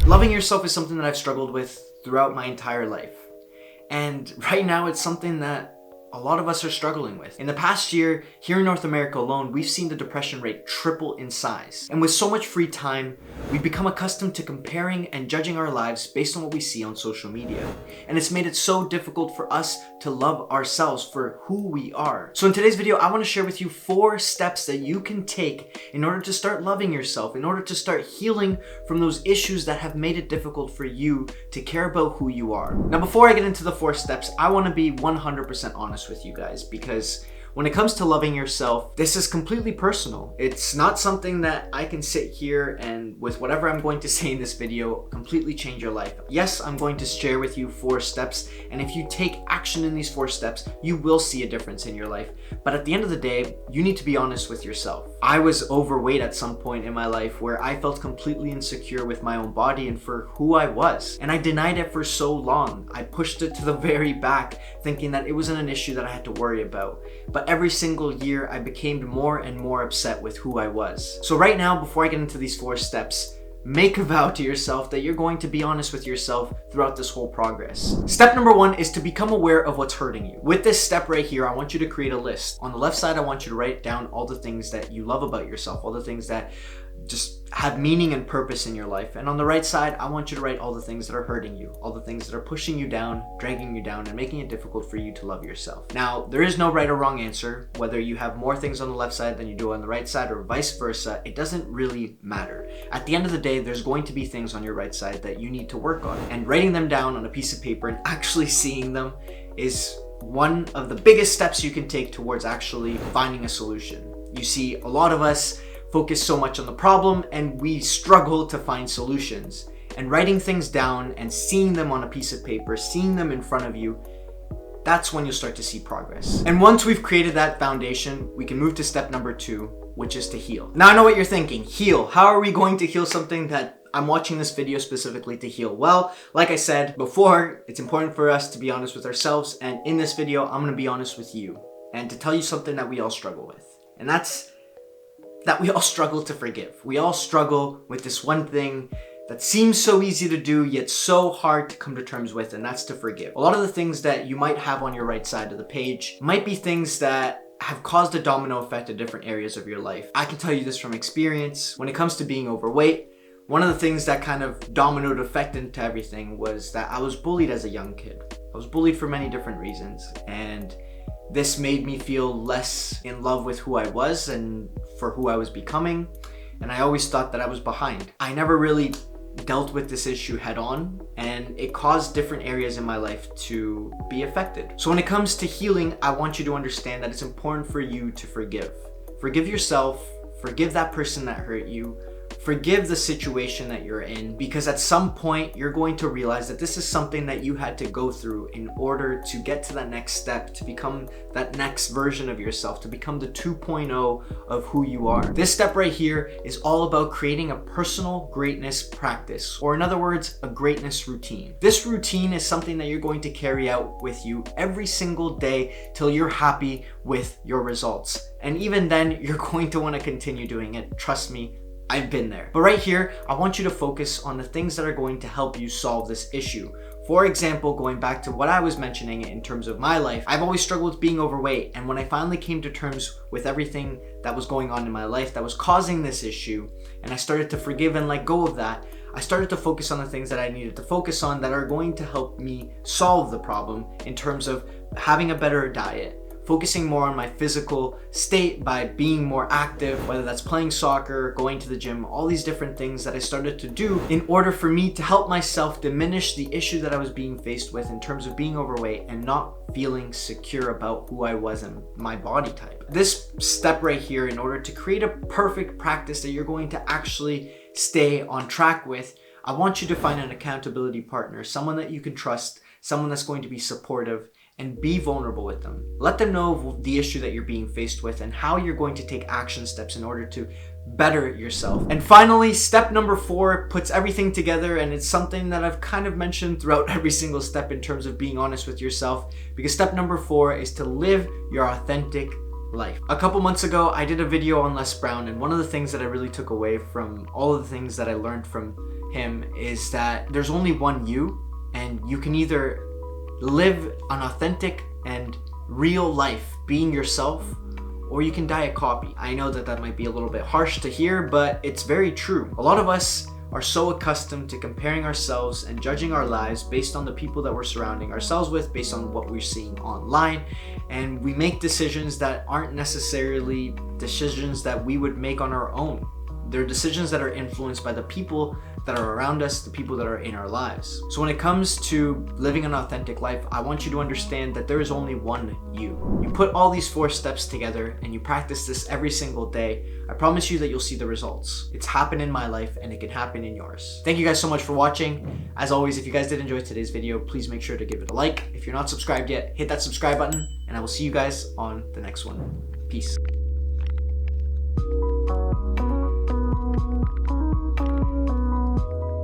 Loving yourself is something that I've struggled with throughout my entire life. And right now it's something that a lot of us are struggling with. In the past year, here in North America alone, we've seen the depression rate triple in size. And with so much free time, we've become accustomed to comparing and judging our lives based on what we see on social media. And it's made it so difficult for us to love ourselves for who we are. So in today's video, I want to share with you 4 steps that you can take in order to start loving yourself, in order to start healing from those issues that have made it difficult for you to care about who you are. Now, before I get into the 4 steps, I want to be 100% honest with you guys, because when it comes to loving yourself, this is completely personal. It's not something that I can sit here and with whatever I'm going to say in this video completely change your life. Yes, I'm going to share with you 4 steps, and if you take action in these 4 steps, you will see a difference in your life. But at the end of the day, you need to be honest with yourself. I was overweight at some point in my life where I felt completely insecure with my own body and for who I was. And I denied it for so long. I pushed it to the very back, thinking that it wasn't an issue that I had to worry about. But every single year, I became more and more upset with who I was. So right now, before I get into these 4 steps, make a vow to yourself that you're going to be honest with yourself throughout this whole progress. Step number 1 is to become aware of what's hurting you. With this step right here, I want you to create a list. On the left side, I want you to write down all the things that you love about yourself, all the things that just have meaning and purpose in your life. And on the right side, I want you to write all the things that are hurting you, all the things that are pushing you down, dragging you down, and making it difficult for you to love yourself. Now, there is no right or wrong answer. Whether you have more things on the left side than you do on the right side or vice versa, it doesn't really matter. At the end of the day, there's going to be things on your right side that you need to work on. And writing them down on a piece of paper and actually seeing them is one of the biggest steps you can take towards actually finding a solution. You see, a lot of us focus so much on the problem and we struggle to find solutions. And writing things down and seeing them on a piece of paper, seeing them in front of you, that's when you'll start to see progress. And once we've created that foundation, we can move to step number 2, which is to heal. Now I know what you're thinking, heal. How are we going to heal something that I'm watching this video specifically to heal? Well, like I said before, it's important for us to be honest with ourselves. And in this video, I'm gonna be honest with you and to tell you something that we all struggle with. And that's that we all struggle to forgive. We all struggle with this one thing that seems so easy to do, yet so hard to come to terms with, and that's to forgive. A lot of the things that you might have on your right side of the page might be things that have caused a domino effect in different areas of your life. I can tell you this from experience. When it comes to being overweight, one of the things that kind of dominoed effect into everything was that I was bullied as a young kid. I was bullied for many different reasons, and this made me feel less in love with who I was and for who I was becoming, and I always thought that I was behind. I never really dealt with this issue head on, and it caused different areas in my life to be affected. So when it comes to healing, I want you to understand that it's important for you to forgive. Forgive yourself, forgive that person that hurt you, forgive the situation that you're in, because at some point you're going to realize that this is something that you had to go through in order to get to that next step, to become that next version of yourself, to become the 2.0 of who you are. This step right here is all about creating a personal greatness practice, or in other words, a greatness routine. This routine is something that you're going to carry out with you every single day till you're happy with your results. And even then, you're going to want to continue doing it. Trust me, I've been there. But right here, I want you to focus on the things that are going to help you solve this issue. For example, going back to what I was mentioning in terms of my life, I've always struggled with being overweight. And when I finally came to terms with everything that was going on in my life that was causing this issue, and I started to forgive and let go of that, I started to focus on the things that I needed to focus on that are going to help me solve the problem in terms of having a better diet, focusing more on my physical state by being more active, whether that's playing soccer, going to the gym, all these different things that I started to do in order for me to help myself diminish the issue that I was being faced with in terms of being overweight and not feeling secure about who I was and my body type. This step right here, in order to create a perfect practice that you're going to actually stay on track with, I want you to find an accountability partner, someone that you can trust, someone that's going to be supportive, and be vulnerable with them. Let them know the issue that you're being faced with and how you're going to take action steps in order to better yourself. And finally, step number 4 puts everything together, and it's something that I've kind of mentioned throughout every single step in terms of being honest with yourself, because step number 4 is to live your authentic life. A couple months ago, I did a video on Les Brown, and one of the things that I really took away from all of the things that I learned from him is that there's only one you, and you can either live an authentic and real life being yourself, or you can die a copy. I know that that might be a little bit harsh to hear, but it's very true. A lot of us are so accustomed to comparing ourselves and judging our lives based on the people that we're surrounding ourselves with, based on what we're seeing online, and we make decisions that aren't necessarily decisions that we would make on our own. They're decisions that are influenced by the people that are around us, the people that are in our lives. So when it comes to living an authentic life, I want you to understand that there is only one you. You put all these 4 steps together and you practice this every single day. I promise you that you'll see the results. It's happened in my life and it can happen in yours. Thank you guys so much for watching. As always, if you guys did enjoy today's video, please make sure to give it a like. If you're not subscribed yet, hit that subscribe button, and I will see you guys on the next one. Peace.